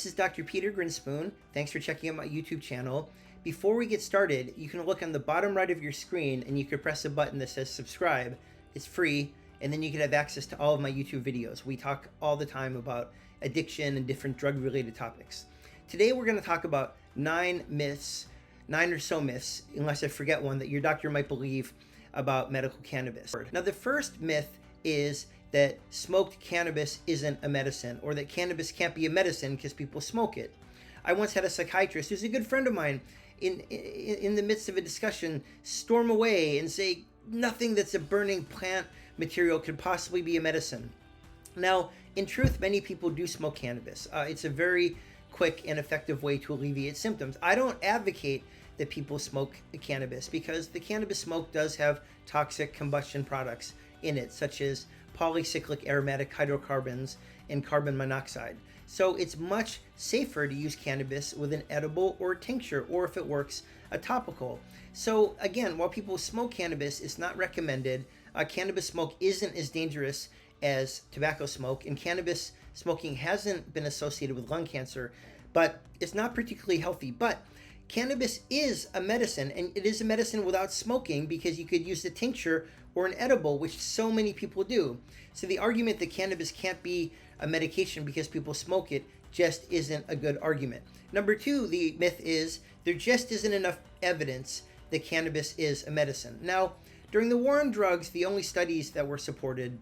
This is Dr. Peter Grinspoon. Thanks for checking out my YouTube channel. Before we get started, you can look on the bottom right of your screen and you can press a button that says subscribe. It's free, and then you can have access to all of my YouTube videos. We talk all the time about addiction and different drug-related topics. Today we're going to talk about 9 or so myths, unless I forget one, that your doctor might believe about medical cannabis. Now, the first myth is that smoked cannabis isn't a medicine, or that cannabis can't be a medicine because people smoke it. I once had a psychiatrist who's a good friend of mine in the midst of a discussion storm away and say nothing that's a burning plant material could possibly be a medicine. Now, in truth, many people do smoke cannabis. It's a very quick and effective way to alleviate symptoms. I don't advocate that people smoke cannabis because the cannabis smoke does have toxic combustion products in it, such as polycyclic aromatic hydrocarbons and carbon monoxide. So it's much safer to use cannabis with an edible or a tincture, or if it works, a topical. So again, while people smoke cannabis, it's not recommended. Cannabis smoke isn't as dangerous as tobacco smoke, and cannabis smoking hasn't been associated with lung cancer, but it's not particularly healthy. But cannabis is a medicine, and it is a medicine without smoking because you could use a tincture or an edible, which so many people do. So the argument that cannabis can't be a medication because people smoke it just isn't a good argument. Number 2, the myth is there just isn't enough evidence that cannabis is a medicine. Now, during the war on drugs, the only studies that were supported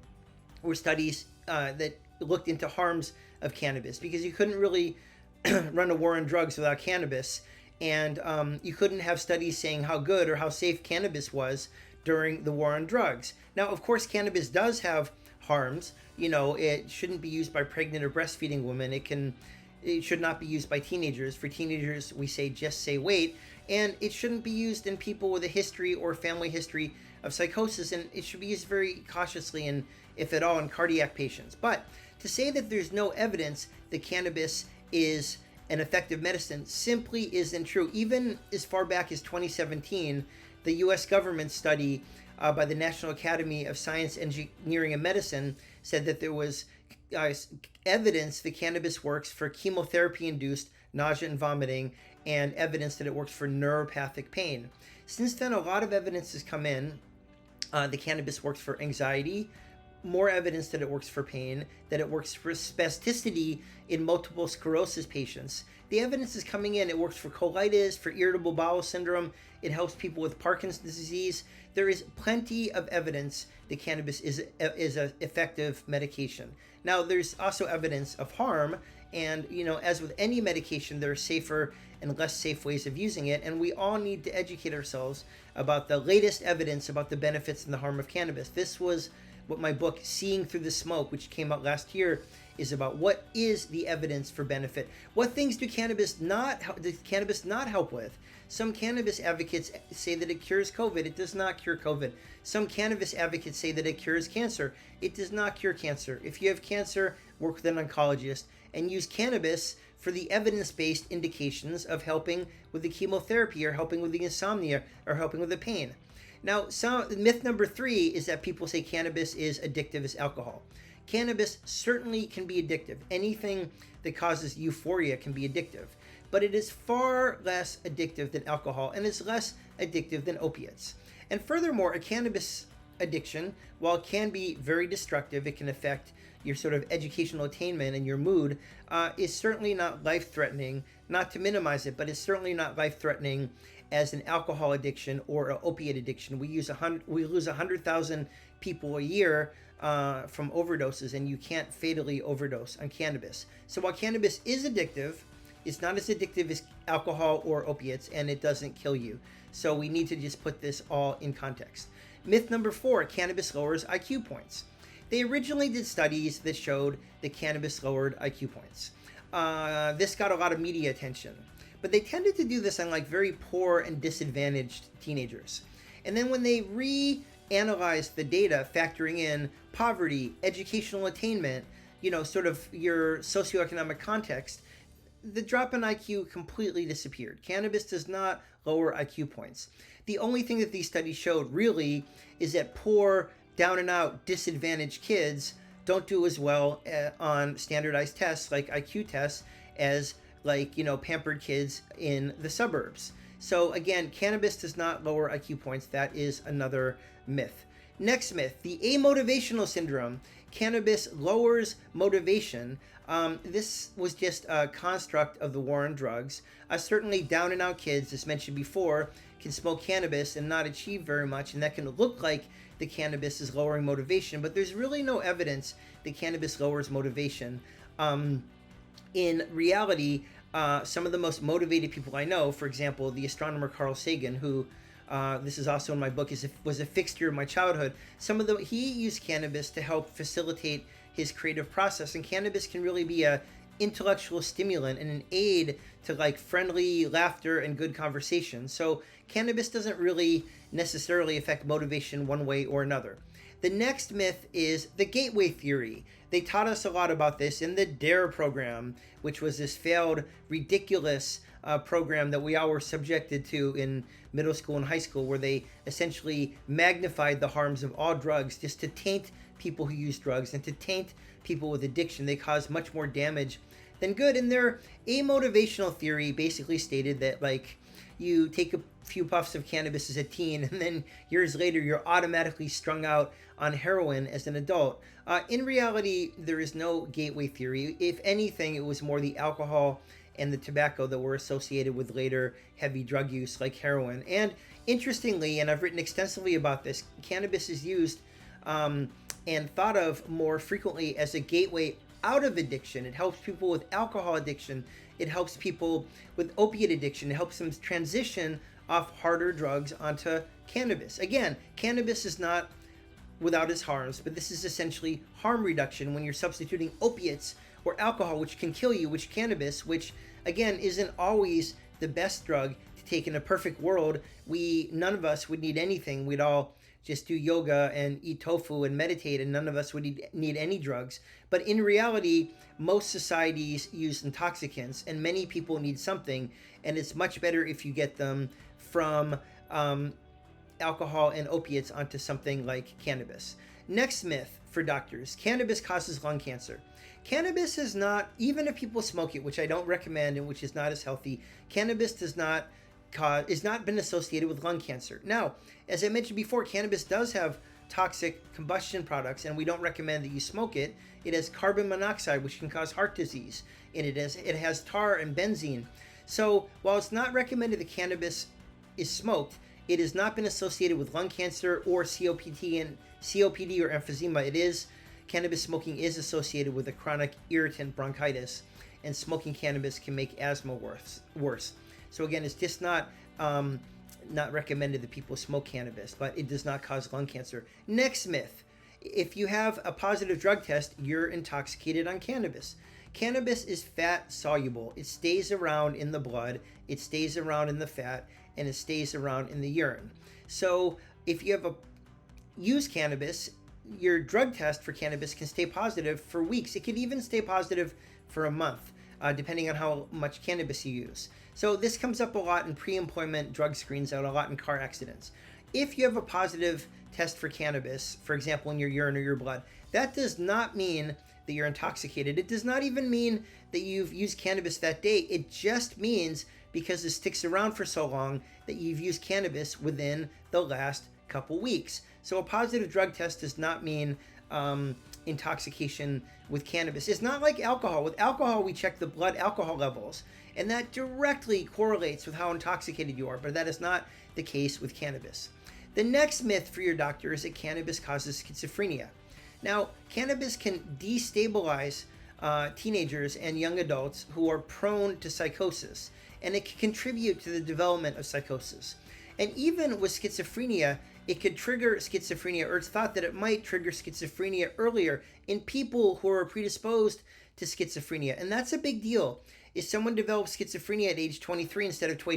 were studies that looked into harms of cannabis, because you couldn't really run a war on drugs without cannabis, and you couldn't have studies saying how good or how safe cannabis was during the war on drugs. Now, of course, cannabis does have harms. You know, it shouldn't be used by pregnant or breastfeeding women. It should not be used by teenagers. For teenagers, we say just say wait. And it shouldn't be used in people with a history or family history of psychosis, and it should be used very cautiously, and if at all, in cardiac patients. But to say that there's no evidence that cannabis is an effective medicine simply isn't true. Even as far back as 2017, the U.S. government study by the National Academy of Science, Engineering, and Medicine said that there was evidence that cannabis works for chemotherapy-induced nausea and vomiting, and evidence that it works for neuropathic pain. Since then, a lot of evidence has come in. The cannabis works for anxiety, more evidence that it works for pain, that it works for spasticity in multiple sclerosis patients. The evidence is coming in. It works for colitis, for irritable bowel syndrome. It helps people with Parkinson's disease. There is plenty of evidence that cannabis is an effective medication. Now, there's also evidence of harm, and as with any medication, there are safer and less safe ways of using it, and we all need to educate ourselves about the latest evidence about the benefits and the harm of cannabis. This was what my book, Seeing Through the Smoke, which came out last year, is about. What is the evidence for benefit? What things does cannabis not help with? Some cannabis advocates say that it cures COVID. It does not cure COVID. Some cannabis advocates say that it cures cancer. It does not cure cancer. If you have cancer, work with an oncologist and use cannabis for the evidence-based indications of helping with the chemotherapy, or helping with the insomnia, or helping with the pain. Now, myth number 3 is that people say cannabis is addictive as alcohol. Cannabis certainly can be addictive. Anything that causes euphoria can be addictive, but it is far less addictive than alcohol, and is less addictive than opiates. And furthermore, a cannabis addiction, while it can be very destructive, it can affect your sort of educational attainment and your mood, is certainly not life-threatening. Not to minimize it, but it's certainly not life-threatening as an alcohol addiction or an opiate addiction. We lose 100,000 people a year from overdoses, and you can't fatally overdose on cannabis. So while cannabis is addictive, it's not as addictive as alcohol or opiates, and it doesn't kill you. So we need to just put this all in context. Myth number 4, cannabis lowers IQ points. They originally did studies that showed that cannabis lowered IQ points. This got a lot of media attention, but they tended to do this on very poor and disadvantaged teenagers. And then when they reanalyzed the data, factoring in poverty, educational attainment, sort of your socioeconomic context, the drop in IQ completely disappeared. Cannabis does not lower IQ points. The only thing that these studies showed really is that poor, down and out, disadvantaged kids don't do as well on standardized tests like IQ tests as like, pampered kids in the suburbs. So again, cannabis does not lower IQ points. That is another myth. Next myth, the amotivational syndrome. Cannabis lowers motivation. This was just a construct of the war on drugs. Certainly down and out kids, as mentioned before, can smoke cannabis and not achieve very much, and that can look like the cannabis is lowering motivation, but there's really no evidence that cannabis lowers motivation. In reality, some of the most motivated people I know, for example, the astronomer Carl Sagan, who this is also in my book, was a fixture of my childhood. He used cannabis to help facilitate his creative process, and cannabis can really be a intellectual stimulant and an aid to like friendly laughter and good conversation. So cannabis doesn't really necessarily affect motivation one way or another. The next myth is the gateway theory. They taught us a lot about this in the DARE program, which was this failed, ridiculous program that we all were subjected to in middle school and high school, where they essentially magnified the harms of all drugs just to taint people who use drugs and to taint people with addiction. They cause much more damage than good. And their amotivational theory basically stated that like you take a few puffs of cannabis as a teen and then years later you're automatically strung out on heroin as an adult. In reality, there is no gateway theory. If anything, it was more the alcohol and the tobacco that were associated with later heavy drug use like heroin. And interestingly, and I've written extensively about this, cannabis is used and thought of more frequently as a gateway out of addiction. It helps people with alcohol addiction. It helps people with opiate addiction. It helps them transition off harder drugs onto cannabis. Again, cannabis is not without its harms, but this is essentially harm reduction when you're substituting opiates or alcohol, which can kill you, which cannabis, which again isn't always the best drug to take. In a perfect world, none of us would need anything. We'd all just do yoga and eat tofu and meditate, and none of us would need any drugs. But in reality, most societies use intoxicants, and many people need something, and it's much better if you get them from alcohol and opiates onto something like cannabis. Next myth for doctors: cannabis causes lung cancer. Cannabis is not, even if people smoke it, which I don't recommend and which is not as healthy, cannabis is not been associated with lung cancer. Now, as I mentioned before, cannabis does have toxic combustion products, and we don't recommend that you smoke it. It has carbon monoxide, which can cause heart disease, and it has tar and benzene. So while it's not recommended that cannabis is smoked, it has not been associated with lung cancer or COPD or emphysema. Cannabis smoking is associated with a chronic irritant bronchitis, and smoking cannabis can make asthma worse. So again, it's just not recommended that people smoke cannabis, but it does not cause lung cancer. Next myth: if you have a positive drug test, you're intoxicated on cannabis. Cannabis is fat soluble. It stays around in the blood, it stays around in the fat, and it stays around in the urine. So if you use cannabis, your drug test for cannabis can stay positive for weeks. It could even stay positive for a month, depending on how much cannabis you use. So this comes up a lot in pre-employment drug screens and a lot in car accidents. If you have a positive test for cannabis, for example, in your urine or your blood, that does not mean that you're intoxicated. It does not even mean that you've used cannabis that day. It just means, because it sticks around for so long, that you've used cannabis within the last couple weeks. So a positive drug test does not mean intoxication with cannabis. It's not like alcohol. With alcohol, we check the blood alcohol levels, and that directly correlates with how intoxicated you are, but that is not the case with cannabis. The next myth for your doctor is that cannabis causes schizophrenia. Now, cannabis can destabilize teenagers and young adults who are prone to psychosis, and it can contribute to the development of psychosis. And even with schizophrenia, it could trigger schizophrenia, or it's thought that it might trigger schizophrenia earlier in people who are predisposed to schizophrenia. And that's a big deal. If someone develops schizophrenia at age 23 instead of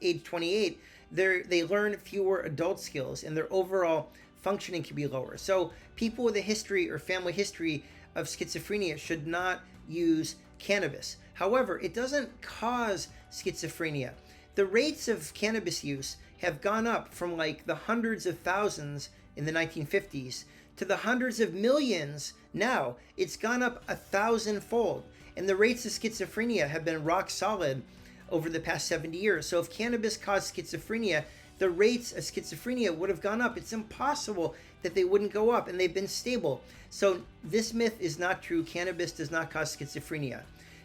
age 28, they learn fewer adult skills, and their overall functioning can be lower. So people with a history or family history of schizophrenia should not use cannabis. However, it doesn't cause schizophrenia. The rates of cannabis use have gone up from like the hundreds of thousands in the 1950s to the hundreds of millions now. It's gone up 1,000-fold. And the rates of schizophrenia have been rock solid over the past 70 years. So if cannabis caused schizophrenia, the rates of schizophrenia would have gone up. It's impossible that they wouldn't go up, and they've been stable. So this myth is not true. Cannabis does not cause schizophrenia.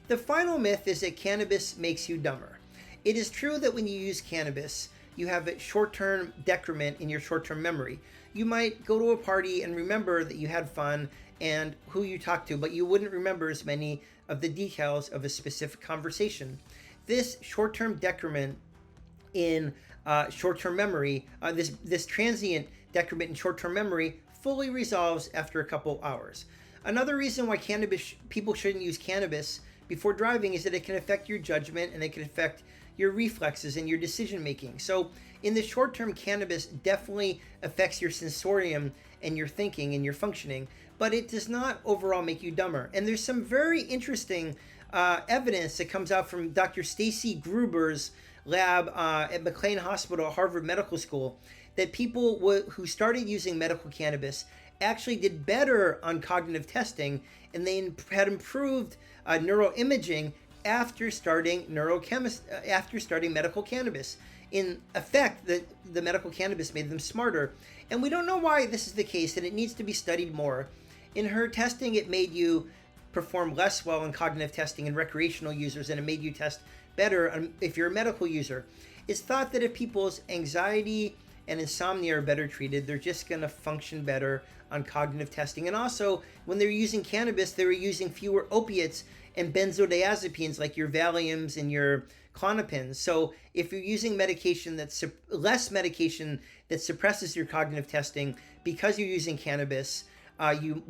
The final myth is that cannabis makes you dumber. It is true that when you use cannabis, you have a short-term decrement in your short-term memory. You might go to a party and remember that you had fun and who you talked to, but you wouldn't remember as many of the details of a specific conversation. This short-term decrement in short-term memory, this transient decrement in short-term memory fully resolves after a couple hours. Another reason why people shouldn't use cannabis before driving is that it can affect your judgment and it can affect your reflexes and your decision making. So in the short term, cannabis definitely affects your sensorium and your thinking and your functioning, but it does not overall make you dumber. And there's some very interesting evidence that comes out from Dr. Stacy Gruber's lab at McLean Hospital at Harvard Medical School, that people who started using medical cannabis actually did better on cognitive testing, and they had improved neuroimaging after starting medical cannabis. In effect, the medical cannabis made them smarter. And we don't know why this is the case, and it needs to be studied more. In her testing, it made you perform less well in cognitive testing in recreational users, and it made you test better if you're a medical user. It's thought that if people's anxiety and insomnia are better treated, they're just going to function better on cognitive testing. And also, when they're using cannabis, they were using fewer opiates and benzodiazepines like your Valiums and your Klonopins. So if you're using less medication that suppresses your cognitive testing because you're using cannabis, you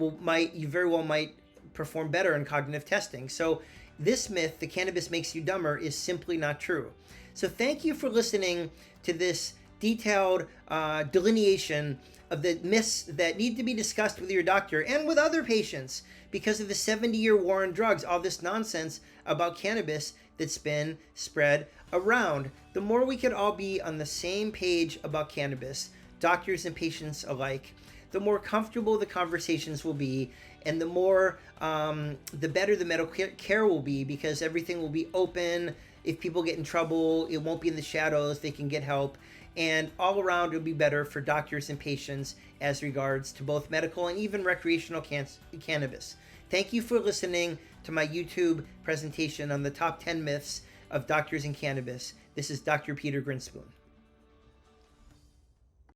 very well might perform better in cognitive testing. So this myth, the cannabis makes you dumber, is simply not true. So thank you for listening to this detailed delineation of the myths that need to be discussed with your doctor and with other patients because of the 70-year war on drugs, all this nonsense about cannabis that's been spread around. The more we could all be on the same page about cannabis, doctors and patients alike, the more comfortable the conversations will be, and the better the medical care will be, because everything will be open. If people get in trouble, it won't be in the shadows. They can get help. And all around, it'll be better for doctors and patients as regards to both medical and even recreational cannabis. Thank you for listening to my YouTube presentation on the top 10 myths of doctors and cannabis. This is Dr. Peter Grinspoon.